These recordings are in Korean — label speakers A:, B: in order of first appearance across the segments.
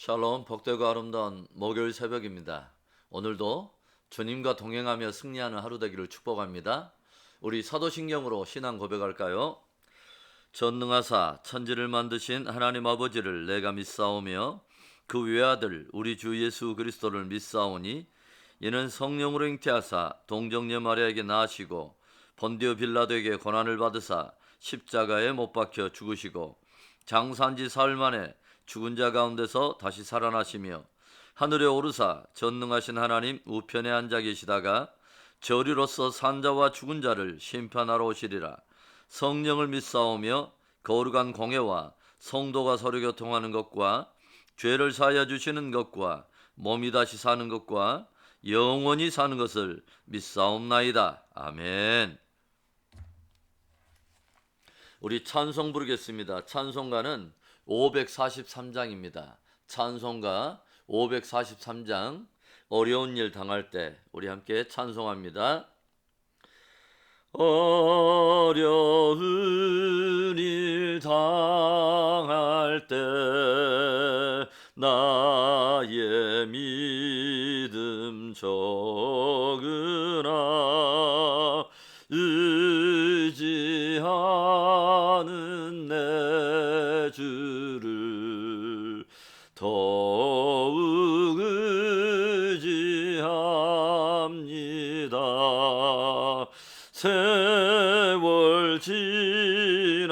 A: 샬롬, 복되고 아름다운 목요일 새벽입니다. 오늘도 주님과 동행하며 승리하는 하루 되기를 축복합니다. 우리 사도신경으로 신앙 고백할까요? 전능하사 천지를 만드신 하나님 아버지를 내가 믿사오며 그 외아들 우리 주 예수 그리스도를 믿사오니 이는 성령으로 잉태하사 동정녀 마리아에게 낳으시고 본디오 빌라도에게 고난을 받으사 십자가에 못 박혀 죽으시고 장사한 지 사흘 만에 죽은 자 가운데서 다시 살아나시며 하늘에 오르사 전능하신 하나님 우편에 앉아 계시다가 저리로서 산자와 죽은 자를 심판하러 오시리라. 성령을 믿사오며 거룩한 공예와 성도가 서로 교통하는 것과 죄를 사하여 주시는 것과 몸이 다시 사는 것과 영원히 사는 것을 믿사옵나이다. 아멘. 우리 찬송 부르겠습니다. 찬송가는 543장입니다. 찬송가 543장. 어려운 일 당할 때 우리 함께 찬송합니다. 어려운 일 당할 때 나의 믿음 적으나 의지하는 내 주를 더욱 의지합니다. 세월 지나갈수록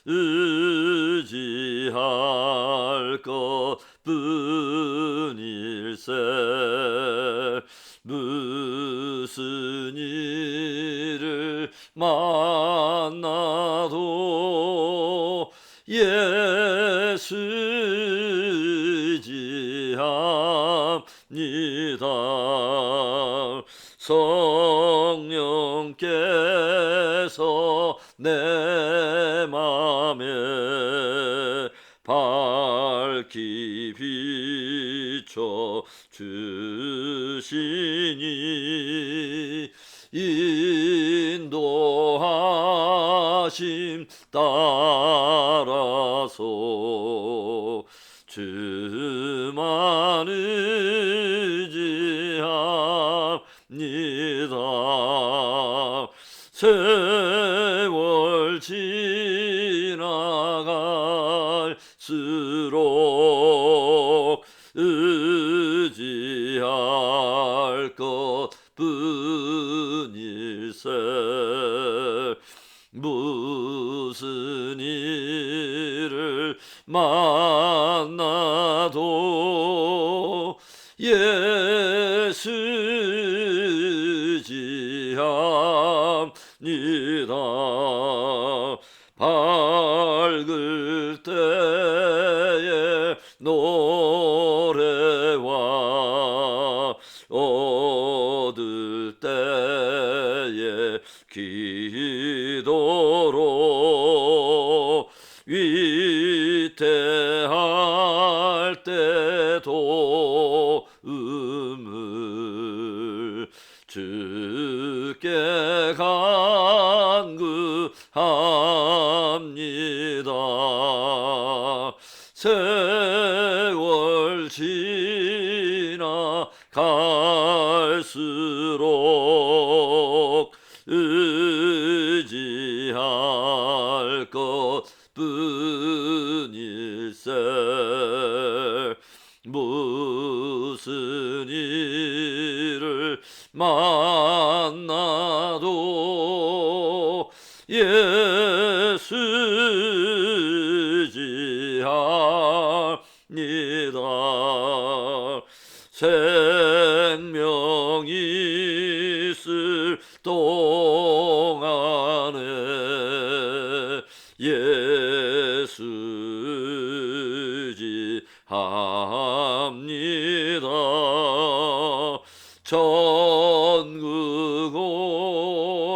A: 의지할 것뿐일세. 무슨 일을 만나도 예수 의지합니다. 성령께서 내 맘에 밝히 비춰 주시니 인도하심 따라서 주만 의지합니다. 세월 지나갈수록 의지할 것뿐일세. 무슨 일을 만나도 예수 의지합니다. 밝을 때에 노래와 얻을 때에 기도로 위태할 때도 주께 간구합니다. 세월 지나갈수록 의지할 것뿐일세. 무슨 일을 만나도 예수 의지합니다. 생명이 있을 동안에 예수 의지합니다. 천국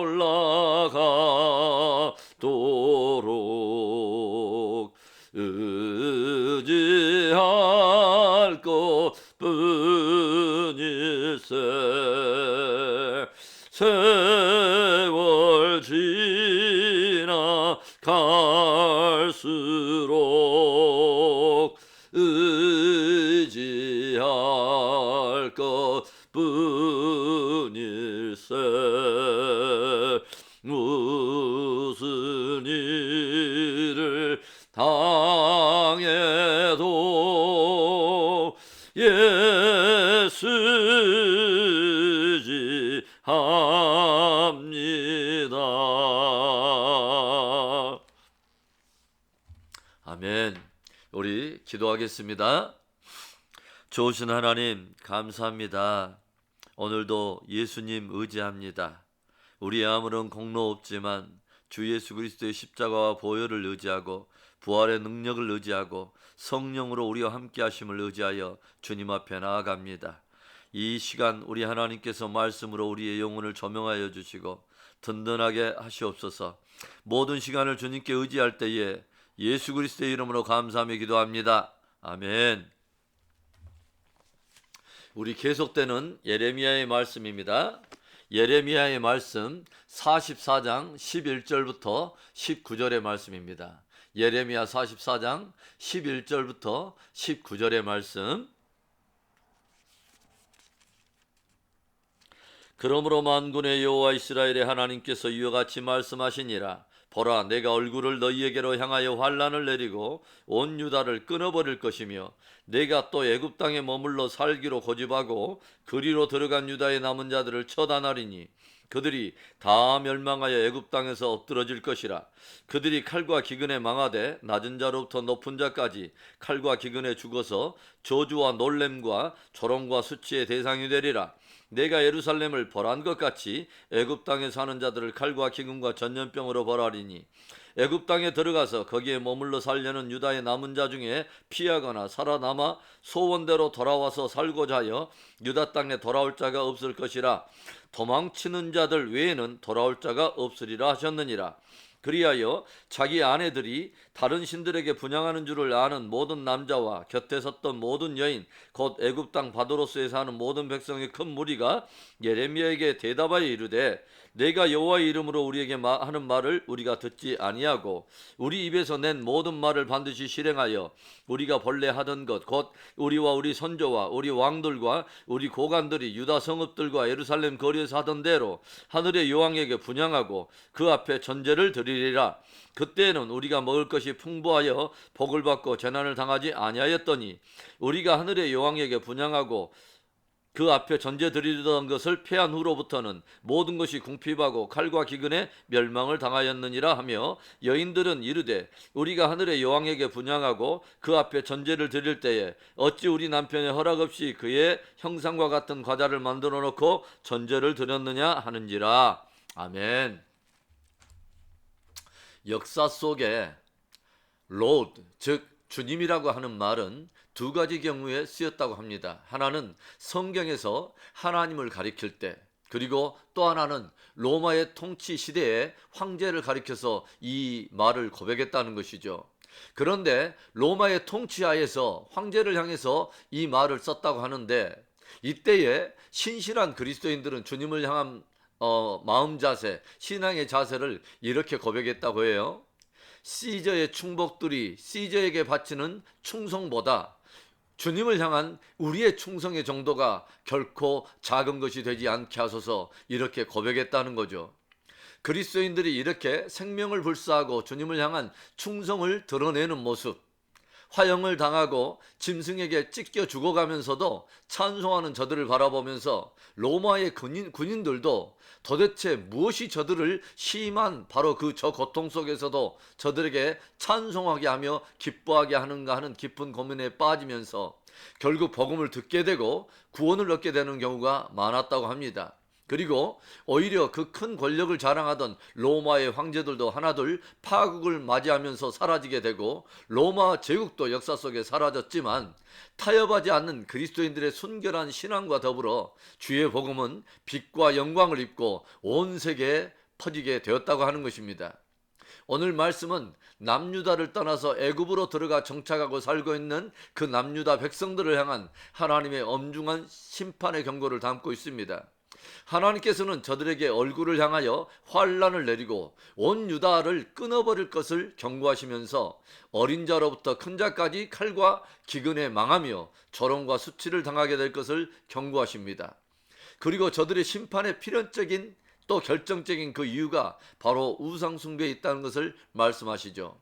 A: 올라가도록 의지할 것뿐일세. 세월 지나갈 갈수록 의지할 것뿐일세. 무슨 일을 당해도 예수 지합니다. 아멘. 우리 기도하겠습니다. 좋으신 하나님 감사합니다. 오늘도 예수님 의지합니다. 우리의 아무런 공로 없지만 주 예수 그리스도의 십자가와 보혈을 의지하고 부활의 능력을 의지하고 성령으로 우리와 함께 하심을 의지하여 주님 앞에 나아갑니다. 이 시간 우리 하나님께서 말씀으로 우리의 영혼을 조명하여 주시고 든든하게 하시옵소서. 모든 시간을 주님께 의지할 때에 예수 그리스도의 이름으로 감사하며 기도합니다. 아멘. 우리 계속되는 예레미야의 말씀입니다. 예레미야의 말씀 44장 11절부터 19절의 말씀입니다. 예레미야 44장 11절부터 19절의 말씀. 그러므로 만군의 여호와 이스라엘의 하나님께서 이와 같이 말씀하시니라. 보라, 내가 얼굴을 너희에게로 향하여 환란을 내리고 온 유다를 끊어버릴 것이며 내가 또 애굽 땅에 머물러 살기로 고집하고 그리로 들어간 유다의 남은 자들을 처단하리니 그들이 다 멸망하여 애굽 땅에서 엎드러질 것이라. 그들이 칼과 기근에 망하되 낮은 자로부터 높은 자까지 칼과 기근에 죽어서 저주와 놀램과 조롱과 수치의 대상이 되리라. 내가 예루살렘을 벌한 것 같이 애굽 땅에 사는 자들을 칼과 기근과 전염병으로 벌하리니 애굽 땅에 들어가서 거기에 머물러 살려는 유다의 남은 자 중에 피하거나 살아남아 소원대로 돌아와서 살고자 하여 유다 땅에 돌아올 자가 없을 것이라. 도망치는 자들 외에는 돌아올 자가 없으리라 하셨느니라. 그리하여 자기 아내들이 다른 신들에게 분향하는 줄을 아는 모든 남자와 곁에 섰던 모든 여인 곧 애굽 땅 바도로스에 사는 모든 백성의 큰 무리가 예레미야에게 대답하여 이르되 내가 여호와의 이름으로 우리에게 하는 말을 우리가 듣지 아니하고 우리 입에서 낸 모든 말을 반드시 실행하여 우리가 본래 하던 것 곧 우리와 우리 선조와 우리 왕들과 우리 고관들이 유다 성읍들과 예루살렘 거리에서 하던 대로 하늘의 여왕에게 분향하고 그 앞에 전제를 드리리라. 그때에는 우리가 먹을 것이 풍부하여 복을 받고 재난을 당하지 아니하였더니 우리가 하늘의 여왕에게 분향하고 그 앞에 전제 드리던 것을 패한 후로부터는 모든 것이 궁핍하고 칼과 기근에 멸망을 당하였느니라 하며 여인들은 이르되 우리가 하늘의 여왕에게 분향하고 그 앞에 전제를 드릴 때에 어찌 우리 남편의 허락 없이 그의 형상과 같은 과자를 만들어 놓고 전제를 드렸느냐 하는지라. 아멘. 역사 속에 Lord, 즉 주님이라고 하는 말은 두 가지 경우에 쓰였다고 합니다. 하나는 성경에서 하나님을 가리킬 때, 그리고 또 하나는 로마의 통치 시대에 황제를 가리켜서 이 말을 고백했다는 것이죠. 그런데 로마의 통치하에서 황제를 향해서 이 말을 썼다고 하는데 이때에 신실한 그리스도인들은 주님을 향한 마음 자세, 신앙의 자세를 이렇게 고백했다고 해요. 시저의 충복들이 시저에게 바치는 충성보다 주님을 향한 우리의 충성의 정도가 결코 작은 것이 되지 않게 하소서, 이렇게 고백했다는 거죠. 그리스도인들이 이렇게 생명을 불사하고 주님을 향한 충성을 드러내는 모습, 화형을 당하고 짐승에게 찢겨 죽어가면서도 찬송하는 저들을 바라보면서 로마의 군인들도 도대체 무엇이 저들을 심한 바로 그 저 고통 속에서도 저들에게 찬송하게 하며 기뻐하게 하는가 하는 깊은 고민에 빠지면서 결국 복음을 듣게 되고 구원을 얻게 되는 경우가 많았다고 합니다. 그리고 오히려 그 큰 권력을 자랑하던 로마의 황제들도 하나둘 파국을 맞이하면서 사라지게 되고 로마 제국도 역사 속에 사라졌지만 타협하지 않는 그리스도인들의 순결한 신앙과 더불어 주의 복음은 빛과 영광을 입고 온 세계에 퍼지게 되었다고 하는 것입니다. 오늘 말씀은 남유다를 떠나서 애굽으로 들어가 정착하고 살고 있는 그 남유다 백성들을 향한 하나님의 엄중한 심판의 경고를 담고 있습니다. 하나님께서는 저들에게 얼굴을 향하여 환란을 내리고 온 유다를 끊어버릴 것을 경고하시면서 어린 자로부터 큰 자까지 칼과 기근에 망하며 조롱과 수치를 당하게 될 것을 경고하십니다. 그리고 저들의 심판의 필연적인 또 결정적인 그 이유가 바로 우상 숭배에 있다는 것을 말씀하시죠.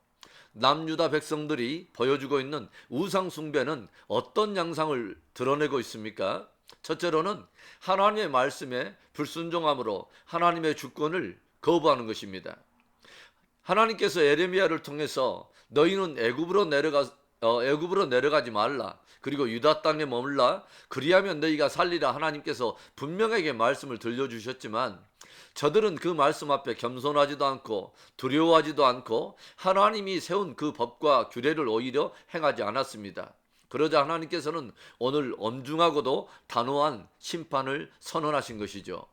A: 남유다 백성들이 보여주고 있는 우상 숭배는 어떤 양상을 드러내고 있습니까? 첫째로는 하나님의 말씀에 불순종함으로 하나님의 주권을 거부하는 것입니다. 하나님께서 예레미야를 통해서 너희는 애굽으로 내려가지 말라. 그리고 유다 땅에 머물라. 그리하면 너희가 살리라. 하나님께서 분명하게 말씀을 들려주셨지만 저들은 그 말씀 앞에 겸손하지도 않고 두려워하지도 않고 하나님이 세운 그 법과 규례를 오히려 행하지 않았습니다. 그러자 하나님께서는 오늘 엄중하고도 단호한 심판을 선언하신 것이죠.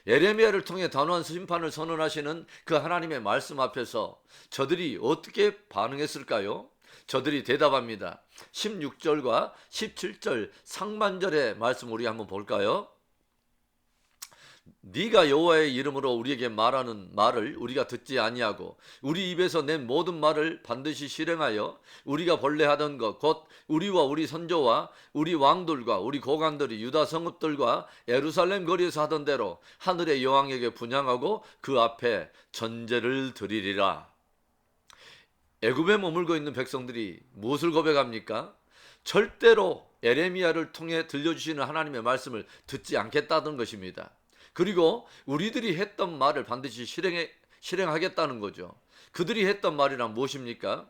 A: 예레미야를 통해 단호한 심판을 선언하시는 그 하나님의 말씀 앞에서 저들이 어떻게 반응했을까요? 저들이 대답합니다. 16절과 17절 상반절의 말씀 우리 한번 볼까요? 네가 여호와의 이름으로 우리에게 말하는 말을 우리가 듣지 아니하고 우리 입에서 낸 모든 말을 반드시 실행하여 우리가 본래 하던 것 곧 우리와 우리 선조와 우리 왕들과 우리 고관들이 유다 성읍들과 예루살렘 거리에서 하던 대로 하늘의 여왕에게 분향하고 그 앞에 전제를 드리리라. 애굽에 머물고 있는 백성들이 무엇을 고백합니까? 절대로 예레미야를 통해 들려주시는 하나님의 말씀을 듣지 않겠다는 것입니다. 그리고 우리들이 했던 말을 반드시 실행하겠다는 거죠. 그들이 했던 말이란 무엇입니까?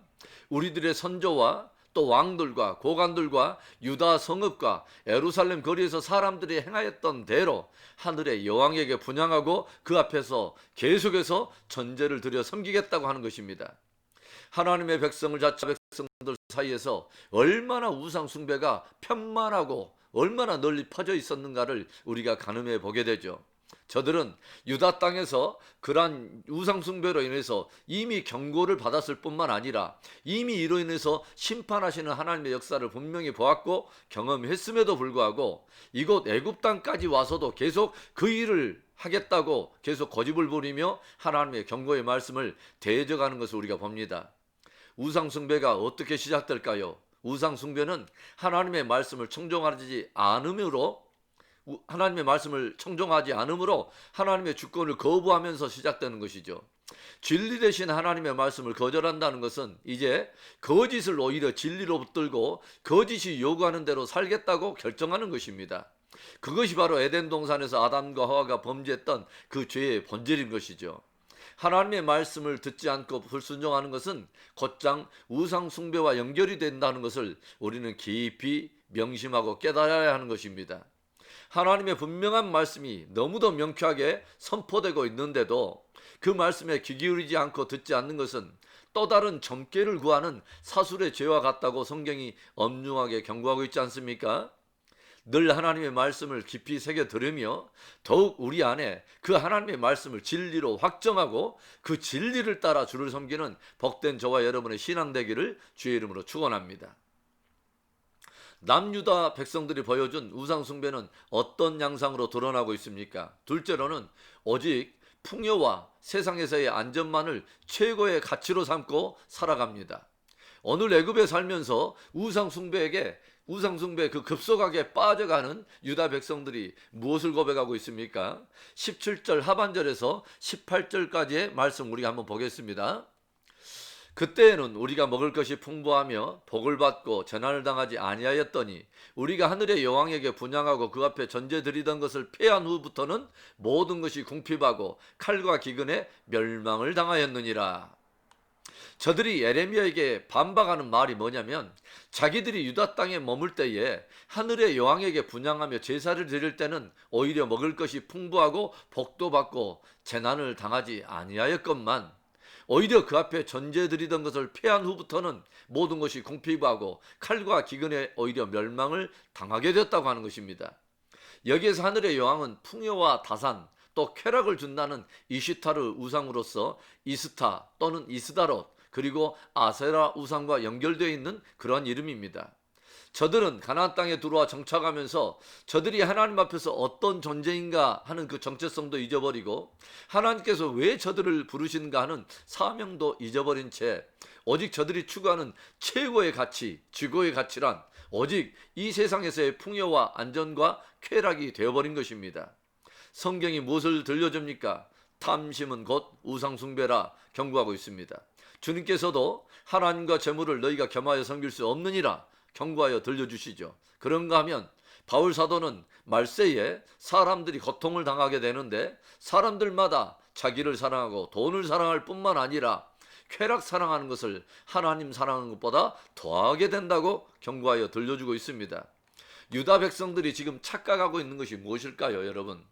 A: 우리들의 선조와 또 왕들과 고관들과 유다 성읍과 예루살렘 거리에서 사람들이 행하였던 대로 하늘의 여왕에게 분향하고 그 앞에서 계속해서 전제를 드려 섬기겠다고 하는 것입니다. 하나님의 백성을 자처 백성들 사이에서 얼마나 우상 숭배가 편만하고 얼마나 널리 퍼져 있었는가를 우리가 가늠해 보게 되죠. 저들은 유다 땅에서 그러한 우상 숭배로 인해서 이미 경고를 받았을 뿐만 아니라 이미 이로 인해서 심판하시는 하나님의 역사를 분명히 보았고 경험했음에도 불구하고 이곳 애굽 땅까지 와서도 계속 그 일을 하겠다고 계속 고집을 부리며 하나님의 경고의 말씀을 대적하는 것을 우리가 봅니다. 우상 숭배가 어떻게 시작될까요? 우상 숭배는 하나님의 말씀을 청종하지 않음으로 하나님의 주권을 거부하면서 시작되는 것이죠. 진리 대신 하나님의 말씀을 거절한다는 것은 이제 거짓을 오히려 진리로 붙들고 거짓이 요구하는 대로 살겠다고 결정하는 것입니다. 그것이 바로 에덴 동산에서 아담과 하와가 범죄했던 그 죄의 본질인 것이죠. 하나님의 말씀을 듣지 않고 불순종하는 것은 곧장 우상 숭배와 연결이 된다는 것을 우리는 깊이 명심하고 깨달아야 하는 것입니다. 하나님의 분명한 말씀이 너무도 명쾌하게 선포되고 있는데도 그 말씀에 귀 기울이지 않고 듣지 않는 것은 또 다른 점괘를 구하는 사술의 죄와 같다고 성경이 엄중하게 경고하고 있지 않습니까? 늘 하나님의 말씀을 깊이 새겨 들으며 더욱 우리 안에 그 하나님의 말씀을 진리로 확정하고 그 진리를 따라 주를 섬기는 복된 저와 여러분의 신앙 되기를 주의 이름으로 축원합니다. 남유다 백성들이 보여준 우상 숭배는 어떤 양상으로 드러나고 있습니까? 둘째로는 오직 풍요와 세상에서의 안전만을 최고의 가치로 삼고 살아갑니다. 오늘 애굽에 살면서 우상 숭배에 그 급속하게 빠져가는 유다 백성들이 무엇을 고백하고 있습니까? 17절 하반절에서 18절까지의 말씀 우리가 한번 보겠습니다. 그때에는 우리가 먹을 것이 풍부하며 복을 받고 재난을 당하지 아니하였더니 우리가 하늘의 여왕에게 분향하고 그 앞에 전제 드리던 것을 폐한 후부터는 모든 것이 궁핍하고 칼과 기근에 멸망을 당하였느니라. 저들이 예레미야에게 반박하는 말이 뭐냐면 자기들이 유다 땅에 머물 때에 하늘의 여왕에게 분향하며 제사를 드릴 때는 오히려 먹을 것이 풍부하고 복도 받고 재난을 당하지 아니하였건만 오히려 그 앞에 전제 드리던 것을 폐한 후부터는 모든 것이 궁핍하고 칼과 기근에 오히려 멸망을 당하게 되었다고 하는 것입니다. 여기에서 하늘의 여왕은 풍요와 다산 또 쾌락을 준다는 이시타르 우상으로서 이스타 또는 이스다롯 그리고 아세라 우상과 연결되어 있는 그런 이름입니다. 저들은 가나안 땅에 들어와 정착하면서 저들이 하나님 앞에서 어떤 존재인가 하는 그 정체성도 잊어버리고 하나님께서 왜 저들을 부르시는가 하는 사명도 잊어버린 채 오직 저들이 추구하는 최고의 가치, 지고의 가치란 오직 이 세상에서의 풍요와 안전과 쾌락이 되어버린 것입니다. 성경이 무엇을 들려줍니까? 탐심은 곧 우상숭배라 경고하고 있습니다. 주님께서도 하나님과 재물을 너희가 겸하여 섬길 수 없느니라 경고하여 들려주시죠. 그런가 하면 바울 사도는 말세에 사람들이 고통을 당하게 되는데 사람들마다 자기를 사랑하고 돈을 사랑할 뿐만 아니라 쾌락 사랑하는 것을 하나님 사랑하는 것보다 더하게 된다고 경고하여 들려주고 있습니다. 유다 백성들이 지금 착각하고 있는 것이 무엇일까요, 여러분?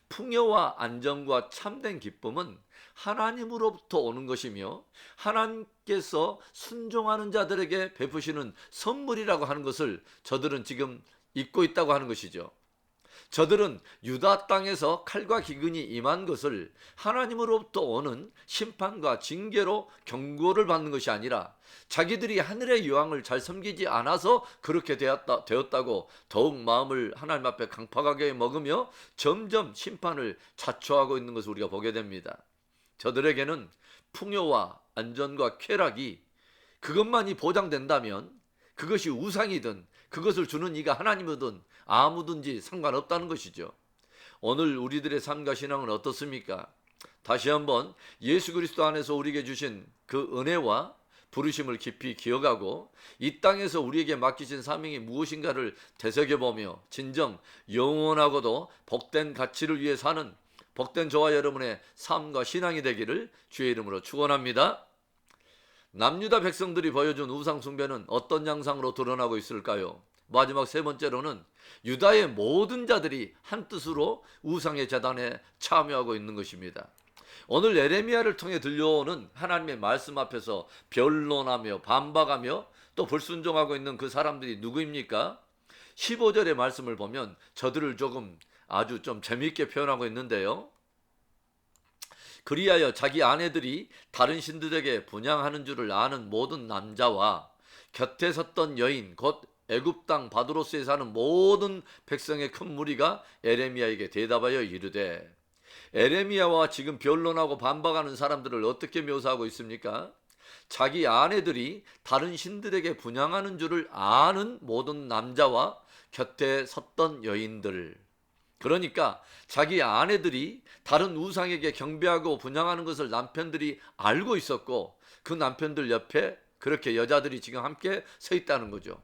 A: 풍요와 안정과 참된 기쁨은 하나님으로부터 오는 것이며 하나님께서 순종하는 자들에게 베푸시는 선물이라고 하는 것을 저들은 지금 잊고 있다고 하는 것이죠. 저들은 유다 땅에서 칼과 기근이 임한 것을 하나님으로부터 오는 심판과 징계로 경고를 받는 것이 아니라 자기들이 하늘의 여왕을 잘 섬기지 않아서 그렇게 되었다고 더욱 마음을 하나님 앞에 강팍하게 먹으며 점점 심판을 자초하고 있는 것을 우리가 보게 됩니다. 저들에게는 풍요와 안전과 쾌락이 그것만이 보장된다면 그것이 우상이든 그것을 주는 이가 하나님이든 아무든지 상관없다는 것이죠. 오늘 우리들의 삶과 신앙은 어떻습니까? 다시 한번 예수 그리스도 안에서 우리에게 주신 그 은혜와 부르심을 깊이 기억하고 이 땅에서 우리에게 맡기신 사명이 무엇인가를 되새겨보며 진정 영원하고도 복된 가치를 위해 사는 복된 저와 여러분의 삶과 신앙이 되기를 주의 이름으로 축원합니다. 남유다 백성들이 보여준 우상 숭배는 어떤 양상으로 드러나고 있을까요? 마지막 세 번째로는 유다의 모든 자들이 한뜻으로 우상의 제단에 참여하고 있는 것입니다. 오늘 예레미야를 통해 들려오는 하나님의 말씀 앞에서 변론하며 반박하며 또 불순종하고 있는 그 사람들이 누구입니까? 15절의 말씀을 보면 저들을 조금 아주 좀 재미있게 표현하고 있는데요. 그리하여 자기 아내들이 다른 신들에게 분향하는 줄을 아는 모든 남자와 곁에 섰던 여인 곧 애굽 땅 바드로스에 사는 모든 백성의 큰 무리가 에레미야에게 대답하여 이르되, 에레미야와 지금 변론하고 반박하는 사람들을 어떻게 묘사하고 있습니까? 자기 아내들이 다른 신들에게 분향하는 줄을 아는 모든 남자와 곁에 섰던 여인들. 그러니까 자기 아내들이 다른 우상에게 경배하고 분향하는 것을 남편들이 알고 있었고 그 남편들 옆에 그렇게 여자들이 지금 함께 서 있다는 거죠.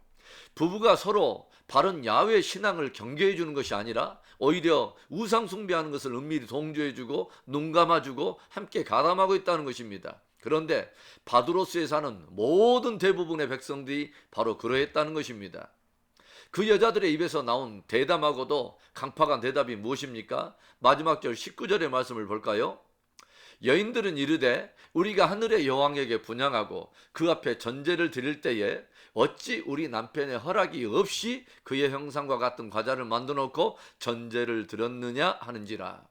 A: 부부가 서로 바른 야훼 신앙을 경계해 주는 것이 아니라 오히려 우상 숭배하는 것을 은밀히 동조해 주고 눈 감아 주고 함께 가담하고 있다는 것입니다. 그런데 바드로스에 사는 모든 대부분의 백성들이 바로 그러했다는 것입니다. 그 여자들의 입에서 나온 대담하고도 강팍한 대답이 무엇입니까? 마지막 절 19절의 말씀을 볼까요? 여인들은 이르되 우리가 하늘의 여왕에게 분향하고 그 앞에 전제를 드릴 때에 어찌 우리 남편의 허락이 없이 그의 형상과 같은 과자를 만들어 놓고 전제를 드렸느냐 하는지라.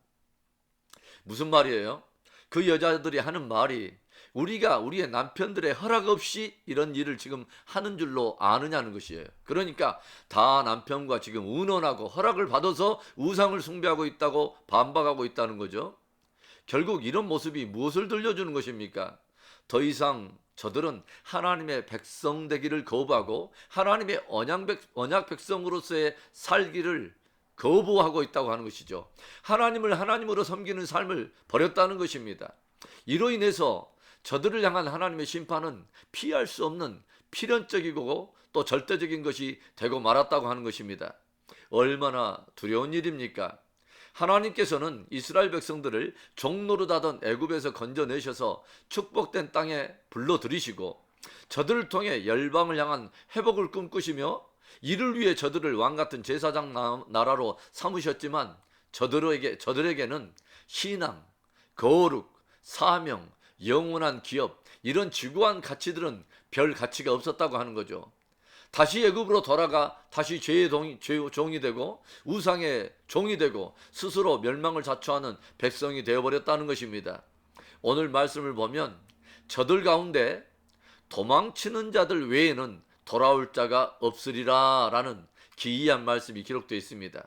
A: 무슨 말이에요? 그 여자들이 하는 말이 우리가 우리의 남편들의 허락 없이 이런 일을 지금 하는 줄로 아느냐는 것이에요. 그러니까 다 남편과 지금 의논하고 허락을 받아서 우상을 숭배하고 있다고 반박하고 있다는 거죠. 결국 이런 모습이 무엇을 들려주는 것입니까? 더 이상 저들은 하나님의 백성 되기를 거부하고 하나님의 언약 백성으로서의 살기를 거부하고 있다고 하는 것이죠. 하나님을 하나님으로 섬기는 삶을 버렸다는 것입니다. 이로 인해서 저들을 향한 하나님의 심판은 피할 수 없는 필연적이고 또 절대적인 것이 되고 말았다고 하는 것입니다. 얼마나 두려운 일입니까? 하나님께서는 이스라엘 백성들을 종노릇하던 애굽에서 건져내셔서 축복된 땅에 불러들이시고 저들을 통해 열방을 향한 회복을 꿈꾸시며 이를 위해 저들을 왕같은 제사장 나라로 삼으셨지만 저들에게는 신앙, 거룩, 사명, 영원한 기업 이런 지구한 가치들은 별 가치가 없었다고 하는 거죠. 다시 애굽으로 돌아가 다시 죄의 종이 되고 우상의 종이 되고 스스로 멸망을 자초하는 백성이 되어버렸다는 것입니다. 오늘 말씀을 보면 저들 가운데 도망치는 자들 외에는 돌아올 자가 없으리라 라는 기이한 말씀이 기록되어 있습니다.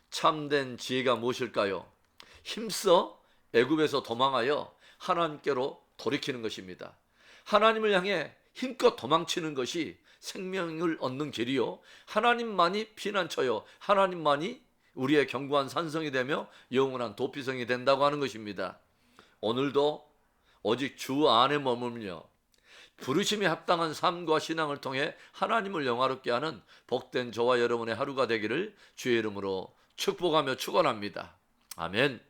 A: 참된 지혜가 무엇일까요? 힘써 애굽에서 도망하여 하나님께로 돌이키는 것입니다. 하나님을 향해 힘껏 도망치는 것이 생명을 얻는 길이요, 하나님만이 피난처요, 하나님만이 우리의 견고한 산성이 되며 영원한 도피성이 된다고 하는 것입니다. 오늘도 오직 주 안에 머물며 부르심에 합당한 삶과 신앙을 통해 하나님을 영화롭게 하는 복된 저와 여러분의 하루가 되기를 주의 이름으로 축복하며 축원합니다. 아멘.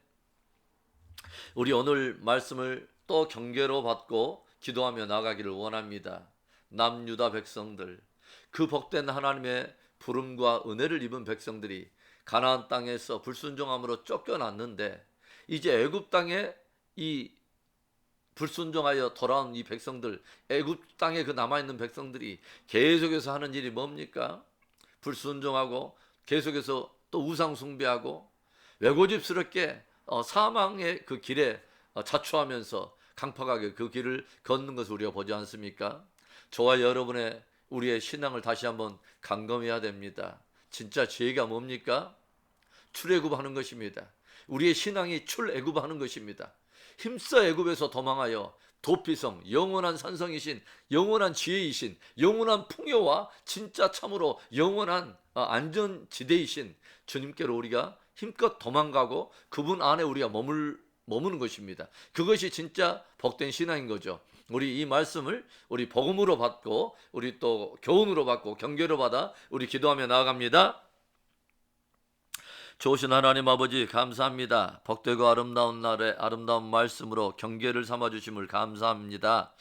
A: 우리 오늘 말씀을 또 경계로 받고 기도하며 나가기를 원합니다. 남유다 백성들, 그 복된 하나님의 부름과 은혜를 입은 백성들이 가나안 땅에서 불순종함으로 쫓겨났는데, 이제 애굽 땅에 이 불순종하여 돌아온 이 백성들, 애굽 땅에 그 남아있는 백성들이 계속해서 하는 일이 뭡니까? 불순종하고 계속해서 또 우상 숭배하고 외고집스럽게 사망의 그 길에 자초하면서 강팍하게 그 길을 걷는 것을 우리가 보지 않습니까? 저와 여러분의 우리의 신앙을 다시 한번 감검해야 됩니다. 진짜 지혜가 뭡니까? 출애굽하는 것입니다. 우리의 신앙이 출애굽하는 것입니다. 힘써 애굽에서 도망하여 도피성, 영원한 산성이신, 영원한 지혜이신, 영원한 풍요와 진짜 참으로 영원한 안전지대이신 주님께로 우리가 힘껏 도망가고 그분 안에 우리가 머무는 것입니다. 그것이 진짜 복된 신앙인 거죠. 우리 이 말씀을 우리 복음으로 받고 우리 또 교훈으로 받고 경계로 받아 우리 기도하며 나아갑니다. 좋으신 하나님 아버지, 감사합니다. 복되고 아름다운 날에 아름다운 말씀으로 경계를 삼아주심을 감사합니다.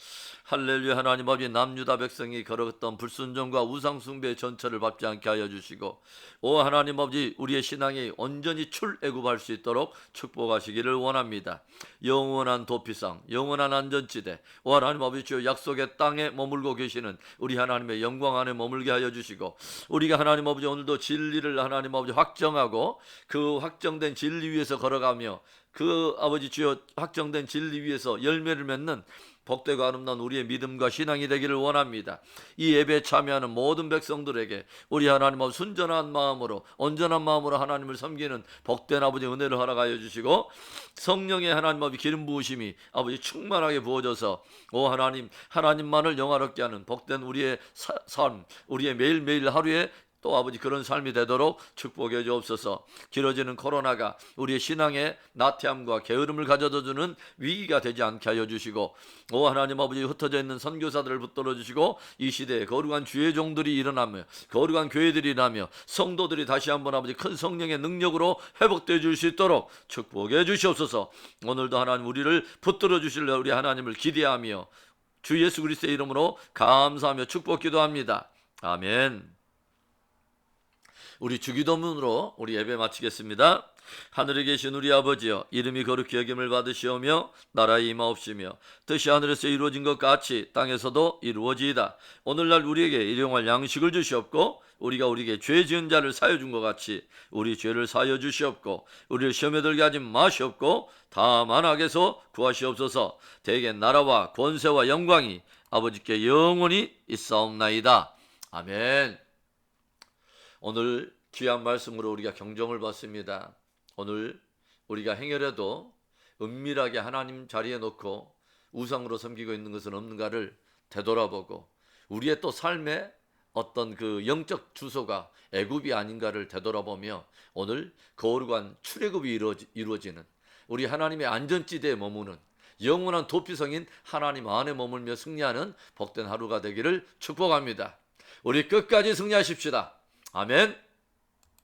A: 할렐루야. 하나님 아버지, 남유다 백성이 걸었던 불순종과 우상숭배의 전철을 밟지 않게 하여 주시고, 오 하나님 아버지, 우리의 신앙이 온전히 출애굽할 수 있도록 축복하시기를 원합니다. 영원한 도피상, 영원한 안전지대, 오 하나님 아버지, 주여 약속의 땅에 머물고 계시는 우리 하나님의 영광 안에 머물게 하여 주시고, 우리가 하나님 아버지 오늘도 진리를 하나님 아버지 확정하고 그 확정된 진리 위에서 걸어가며 그 아버지 주여 확정된 진리 위에서 열매를 맺는 복되고 아름다운 우리의 믿음과 신앙이 되기를 원합니다. 이 예배에 참여하는 모든 백성들에게 우리 하나님 아버지 순전한 마음으로 온전한 마음으로 하나님을 섬기는 복된 아버지 은혜를 허락하여 주시고, 성령의 하나님 아버지 기름 부으심이 아버지 충만하게 부어져서 오 하나님, 하나님만을 영화롭게 하는 복된 우리의 삶, 우리의 매일매일 하루에 또 아버지 그런 삶이 되도록 축복해 주옵소서. 길어지는 코로나가 우리의 신앙의 나태함과 게으름을 가져다주는 위기가 되지 않게 하여 주시고, 오 하나님 아버지 흩어져 있는 선교사들을 붙들어 주시고, 이 시대에 거룩한 주의 종들이 일어나며 거룩한 교회들이 일어나며 성도들이 다시 한번 아버지 큰 성령의 능력으로 회복되어 줄 수 있도록 축복해 주시옵소서. 오늘도 하나님 우리를 붙들어 주실 우리 하나님을 기대하며 주 예수 그리스도의 이름으로 감사하며 축복 기도합니다. 아멘. 우리 주기도문으로 우리 예배 마치겠습니다. 하늘에 계신 우리 아버지여, 이름이 거룩히 여김을 받으시오며 나라의 임하옵시며 뜻이 하늘에서 이루어진 것 같이 땅에서도 이루어지이다. 오늘날 우리에게 일용할 양식을 주시옵고, 우리가 우리에게 죄 지은 자를 사여 준 것 같이 우리 죄를 사여 주시옵고, 우리를 시험에 들게 하지 마시옵고 다만 악에서 구하시옵소서. 대개 나라와 권세와 영광이 아버지께 영원히 있사옵나이다. 아멘. 오늘 귀한 말씀으로 우리가 경종을 받습니다. 오늘 우리가 행여라도 은밀하게 하나님 자리에 놓고 우상으로 섬기고 있는 것은 없는가를 되돌아보고, 우리의 또 삶의 어떤 그 영적 주소가 애굽이 아닌가를 되돌아보며 오늘 거룩한 출애굽이 이루어지는 우리 하나님의 안전지대에 머무는 영원한 도피성인 하나님 안에 머물며 승리하는 복된 하루가 되기를 축복합니다. 우리 끝까지 승리하십시다. 아멘.